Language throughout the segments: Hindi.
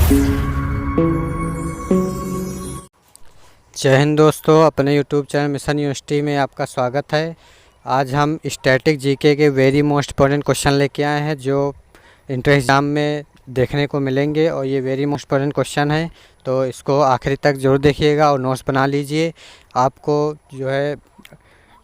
जय हिंद दोस्तों, अपने यूट्यूब चैनल मिशन यूनिवर्सिटी में आपका स्वागत है। आज हम स्टैटिक जीके के वेरी मोस्ट इम्पोर्टेंट क्वेश्चन लेके आए हैं जो इंटर एग्ज़ाम में देखने को मिलेंगे और ये वेरी मोस्ट इम्पोर्टेंट क्वेश्चन है, तो इसको आखिरी तक ज़रूर देखिएगा और नोट्स बना लीजिए। आपको जो है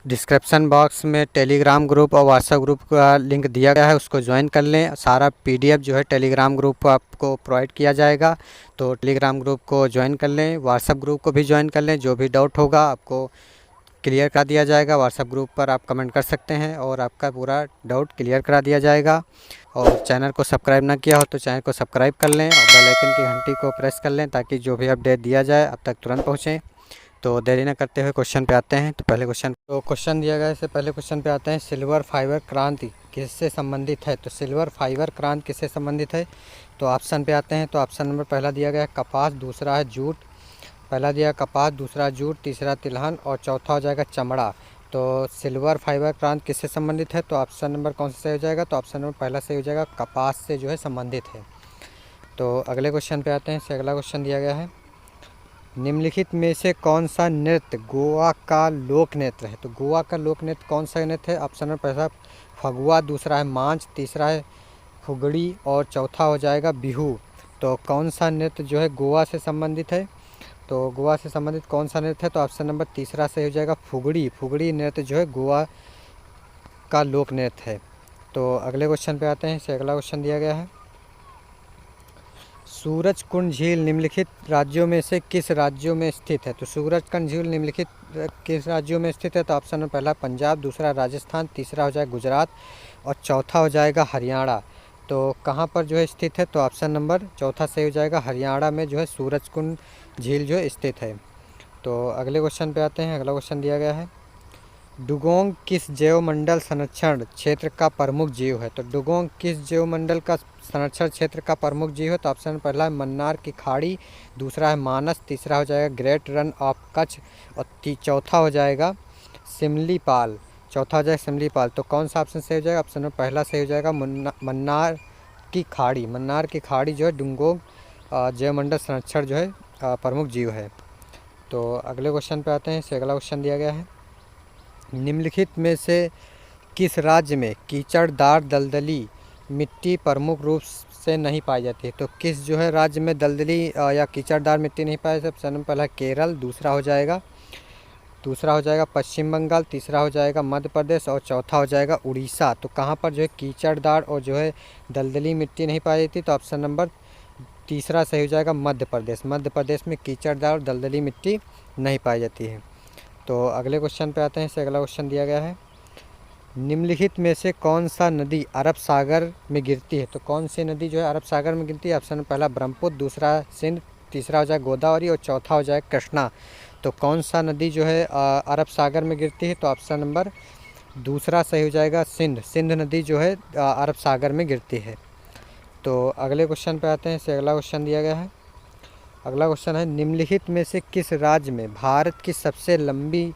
डिस्क्रिप्शन बॉक्स में टेलीग्राम ग्रुप और व्हाट्सएप ग्रुप का लिंक दिया गया है, उसको ज्वाइन कर लें। सारा पीडीएफ जो है टेलीग्राम ग्रुप पर आपको प्रोवाइड किया जाएगा, तो टेलीग्राम ग्रुप को ज्वाइन कर लें। व्हाट्सएप ग्रुप को भी ज्वाइन कर लें, जो भी डाउट होगा आपको क्लियर करा दिया जाएगा। व्हाट्सएप ग्रुप पर आप कमेंट कर सकते हैं और आपका पूरा डाउट क्लियर करा दिया जाएगा। और चैनल को सब्सक्राइब ना किया हो तो चैनल को सब्सक्राइब कर लें और बेल आइकन की घंटी को प्रेस कर लें ताकि जो भी अपडेट दिया जाए आप तक तुरंत पहुँचें। तो देरी न करते हुए क्वेश्चन पे आते हैं। तो पहले क्वेश्चन दिया गया है, इससे पहले क्वेश्चन पे आते हैं। सिल्वर फाइबर क्रांति किससे संबंधित है? तो सिल्वर फाइबर क्रांति किससे संबंधित है? तो ऑप्शन पे आते हैं। तो ऑप्शन नंबर पहला दिया गया है कपास, दूसरा है जूट। पहला दिया कपास, दूसरा जूट, तीसरा तिलहन और चौथा हो जाएगा चमड़ा। तो सिल्वर फाइबर क्रांति किससे संबंधित है? तो ऑप्शन नंबर कौन सा सही हो जाएगा? तो ऑप्शन नंबर पहला सही हो जाएगा, कपास से जो है संबंधित है। तो अगले क्वेश्चन पे आते हैं। इससे अगला क्वेश्चन दिया गया है, निम्नलिखित में से कौन सा नृत्य गोवा का लोक नृत्य है? तो गोवा का लोक नृत्य कौन सा नृत्य है? ऑप्शन नंबर पहला फगुआ, दूसरा है मांझ, तीसरा है फुगड़ी और चौथा हो जाएगा बिहू। तो कौन सा नृत्य जो है गोवा से संबंधित है? तो गोवा से संबंधित कौन सा नृत्य है? तो ऑप्शन नंबर तीसरा से हो जाएगा फुगड़ी। फुगड़ी नृत्य जो है गोवा का लोक नृत्य है। तो अगले क्वेश्चन पे आते हैं। इससे अगला क्वेश्चन दिया गया है, सूरजकुंड झील निम्नलिखित राज्यों में से किस राज्यों में स्थित है? तो सूरजकुंड झील निम्नलिखित किस राज्यों में स्थित है? तो ऑप्शन नंबर पहला पंजाब, दूसरा राजस्थान, तीसरा हो जाएगा गुजरात और चौथा हो जाएगा हरियाणा। तो कहाँ पर जो है स्थित है? तो ऑप्शन नंबर चौथा सही हो जाएगा, हरियाणा में जो है सूरजकुंड झील जो है स्थित है। तो अगले क्वेश्चन पे आते हैं। अगला क्वेश्चन दिया गया है, डुगोंग किस जैवमंडल संरक्षण क्षेत्र का प्रमुख जीव है? तो डुगोंग किस जैवमंडल का संरक्षण क्षेत्र का प्रमुख जीव है? तो ऑप्शन पहला है मन्नार की खाड़ी, दूसरा है मानस, तीसरा हो जाएगा ग्रेट रन ऑफ कच्छ और चौथा हो जाएगा सिमलीपाल। चौथा हो जाएगा सिमलीपाल। तो कौन सा ऑप्शन सही हो जाएगा? ऑप्शन नंबर पहला सही हो जाएगा, मन्नार की खाड़ी। मन्नार की खाड़ी जो है डुगोंग जैवमंडल संरक्षण जो है प्रमुख जीव है। तो अगले क्वेश्चन पे आते हैं। इससे अगला क्वेश्चन दिया गया है, निम्नलिखित में से किस राज्य में कीचड़दार दलदली मिट्टी प्रमुख रूप से नहीं पाई जाती है? तो किस जो है राज्य में दलदली या कीचड़दार मिट्टी नहीं पाई जाती? ऑप्शन नंबर पहला केरल, दूसरा हो जाएगा पश्चिम बंगाल, तीसरा हो जाएगा मध्य प्रदेश और चौथा हो जाएगा उड़ीसा। तो कहाँ पर जो है कीचड़दार और जो है दलदली मिट्टी नहीं पाई जाती? तो ऑप्शन नंबर तीसरा सही हो जाएगा, मध्य प्रदेश। मध्य प्रदेश में कीचड़दार और दलदली मिट्टी नहीं पाई जाती है। तो अगले क्वेश्चन पे आते हैं। इससे अगला क्वेश्चन दिया गया है, निम्नलिखित में से कौन सा नदी अरब सागर में गिरती है? तो कौन सी नदी जो है अरब सागर में गिरती है? ऑप्शन पहला ब्रह्मपुत्र, दूसरा सिंध, तीसरा हो जाएगा गोदावरी और चौथा हो जाएगा कृष्णा। तो कौन सा नदी जो है अरब सागर में गिरती है? तो ऑप्शन नंबर दूसरा सही हो जाएगा, सिंध। सिंध नदी जो है अरब सागर में गिरती है। तो अगले क्वेश्चन पे आते हैं। इससे अगला क्वेश्चन दिया गया है, अगला क्वेश्चन है, निम्नलिखित में से किस राज्य में भारत की सबसे लंबी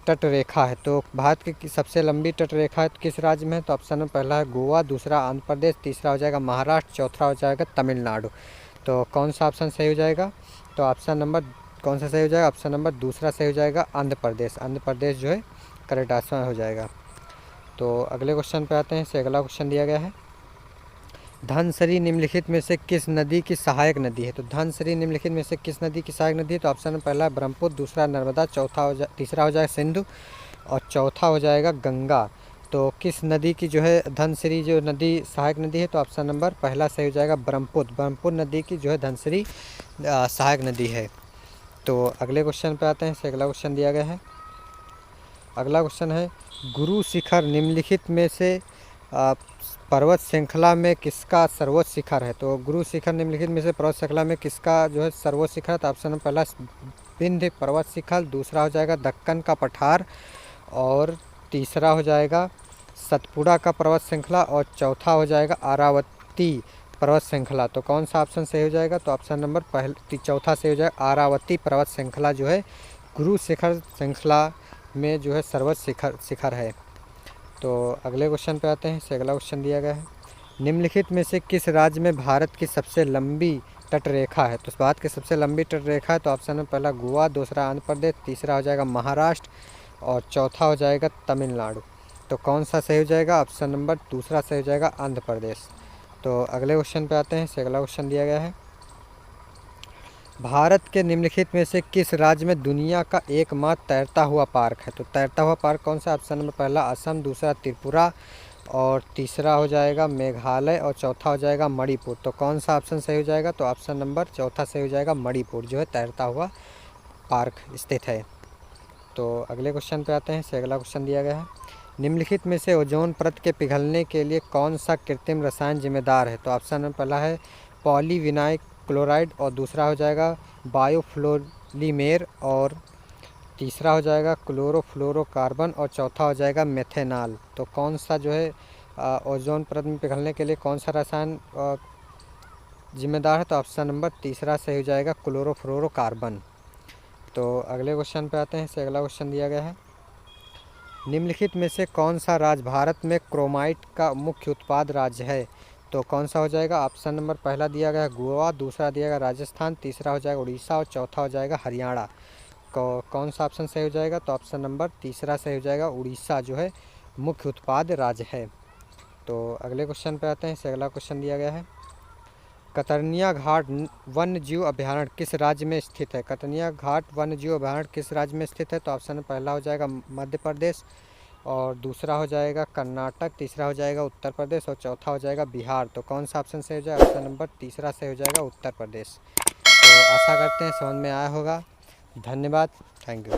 तट रेखा है? तो भारत की सबसे लंबी तट रेखा किस राज्य में है? तो ऑप्शन में पहला है गोवा, दूसरा आंध्र प्रदेश, तीसरा हो जाएगा महाराष्ट्र, चौथा हो जाएगा तमिलनाडु। तो कौन सा ऑप्शन सही हो जाएगा? तो ऑप्शन नंबर कौन सा सही हो जाएगा? ऑप्शन नंबर दूसरा सही हो जाएगा, आंध्र प्रदेश। आंध्र प्रदेश जो है करेक्ट आंसर हो जाएगा। तो अगले क्वेश्चन पे आते हैं। इससे अगला क्वेश्चन दिया गया है, धनसरी निम्नलिखित में से किस नदी की सहायक नदी है? तो धनसरी निम्नलिखित में से किस नदी की सहायक नदी है? तो ऑप्शन पहला ब्रह्मपुत्र, दूसरा नर्मदा, तीसरा हो जाएगा सिंधु और चौथा हो जाएगा गंगा। तो किस नदी की जो है धनसरी जो नदी सहायक नदी है? तो ऑप्शन नंबर पहला सही हो जाएगा, ब्रह्मपुत्र। ब्रह्मपुत्र नदी की जो है धनसरी सहायक नदी है। तो अगले क्वेश्चन पे आते हैं। इससे अगला क्वेश्चन दिया गया है, अगला क्वेश्चन है, गुरु शिखर निम्नलिखित में से पर्वत श्रृंखला में किसका सर्वोच्च शिखर है? तो गुरु शिखर निम्नलिखित में से पर्वत श्रृंखला में किसका जो है सर्वोच्च शिखर है? तो ऑप्शन पहला विंध्य पर्वत शिखर, दूसरा हो जाएगा दक्कन का पठार और तीसरा हो जाएगा सतपुड़ा का पर्वत श्रृंखला और चौथा हो जाएगा अरावती पर्वत श्रृंखला। तो कौन सा ऑप्शन सही हो जाएगा? तो ऑप्शन नंबर चौथा सही हो जाएगा, अरावती पर्वत श्रृंखला जो है गुरु शिखर श्रृंखला में जो है सर्वोच्च शिखर है। तो अगले क्वेश्चन पे आते हैं। इससे अगला क्वेश्चन दिया गया है, निम्नलिखित में से किस राज्य में भारत की सबसे लंबी तट रेखा है? तो भारत की सबसे लंबी तट रेखा है तो ऑप्शन में पहला गोवा, दूसरा आंध्र प्रदेश, तीसरा हो जाएगा महाराष्ट्र और चौथा हो जाएगा तमिलनाडु। तो कौन सा सही हो जाएगा? ऑप्शन नंबर दूसरा सही हो जाएगा, आंध्र प्रदेश। तो अगले क्वेश्चन पे आते हैं। अगला क्वेश्चन दिया गया है, भारत के निम्नलिखित में से किस राज्य में दुनिया का एकमात्र तैरता हुआ पार्क है? तो तैरता हुआ पार्क कौन सा? ऑप्शन नंबर पहला असम, दूसरा त्रिपुरा और तीसरा हो जाएगा मेघालय और चौथा हो जाएगा मणिपुर। तो कौन सा ऑप्शन सही हो जाएगा? तो ऑप्शन नंबर चौथा सही हो जाएगा, मणिपुर जो है तैरता हुआ पार्क स्थित है। तो अगले क्वेश्चन पे आते हैं। अगला क्वेश्चन दिया गया है, निम्नलिखित में से ओजोन परत के पिघलने के लिए कौन सा कृत्रिम रसायन जिम्मेदार है? तो ऑप्शन में पहला है पॉलीविनाइल क्लोराइड और दूसरा हो जाएगा बायोफ्लोरीमेर और तीसरा हो जाएगा क्लोरोफ्लोरोकार्बन और चौथा हो जाएगा मेथेनॉल। तो कौन सा जो है ओजोन परत में पिघलने के लिए कौन सा रसायन जिम्मेदार है? तो ऑप्शन नंबर तीसरा सही हो जाएगा, क्लोरोफ्लोरोकार्बन। तो अगले क्वेश्चन पे आते हैं। अगला क्वेश्चन दिया गया है, निम्नलिखित में से कौन सा राज्य भारत में क्रोमाइट का मुख्य उत्पाद राज्य है? तो कौन सा हो जाएगा? ऑप्शन नंबर पहला दिया गया है गोवा, दूसरा दिया गया राजस्थान, तीसरा हो जाएगा उड़ीसा और चौथा हो जाएगा हरियाणा। कौन सा ऑप्शन सही हो जाएगा? तो ऑप्शन नंबर तीसरा सही हो जाएगा, उड़ीसा जो है मुख्य उत्पाद राज्य है। तो अगले क्वेश्चन पे आते हैं। अगला क्वेश्चन दिया गया है, कतर्निया घाट वन्य जीव अभयारण्य किस राज्य में स्थित है? कतर्निया घाट वन्य जीव अभयारण्य किस राज्य में स्थित है? तो ऑप्शन पहला हो जाएगा मध्य प्रदेश और दूसरा हो जाएगा कर्नाटक, तीसरा हो जाएगा उत्तर प्रदेश और चौथा हो जाएगा बिहार। तो कौन सा ऑप्शन सही हो जाएगा? ऑप्शन नंबर तीसरा सही हो जाएगा, उत्तर प्रदेश। तो आशा करते हैं समझ में आया होगा। धन्यवाद, थैंक यू।